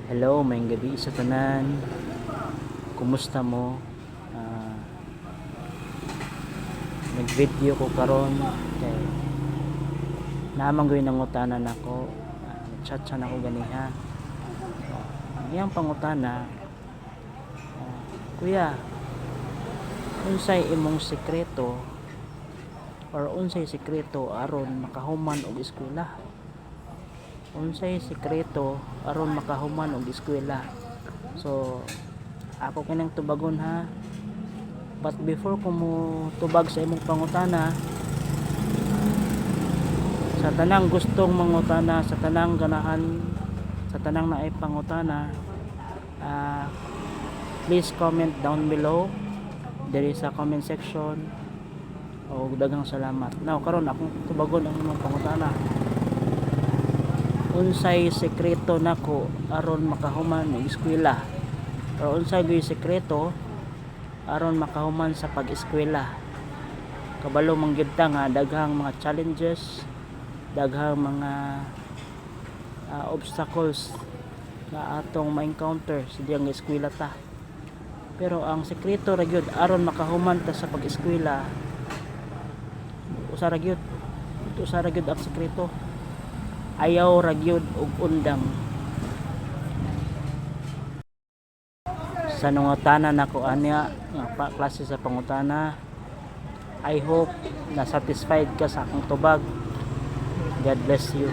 Hello, mayong gabi sa tanan. Kumusta mo? Ah, Nag-video ko karon kay naman gawin nangutanan nako. Chat sa nako ganiha. Ang iyang pangutana, kuya, unsay imong sekreto or unsay sekreto aron makahuman og eskwela? Unsay sekreto aron makahuman og eskwela? So, ako kinang tubagon ha. But before ko mo tubag sa imong pangutana, sa tanang gustong mangutana, sa tanang ganahan, sa tanang naay pangutana, ah, please comment down below. There is a comment section. O daghang salamat. Now karon akong tubagon ang imong pangutana. Unsay sekreto nako aron makahuman og eskwela? O unsay gyud sekreto aron makahuman sa pag-eskwela? Kabalo man gyud ta nga daghang mga challenges, daghang mga obstacles na atong ma-encounter sa diyang eskwela ta. Pero ang sekreto ra gyud aron makahuman ta sa pag-eskwela, usa ra gyud ang sekreto. Ayaw ra gyud og undang. Sa nangutana nako anya nga klase sa pangutana, I hope na satisfied ka sa akong tubag. God bless you.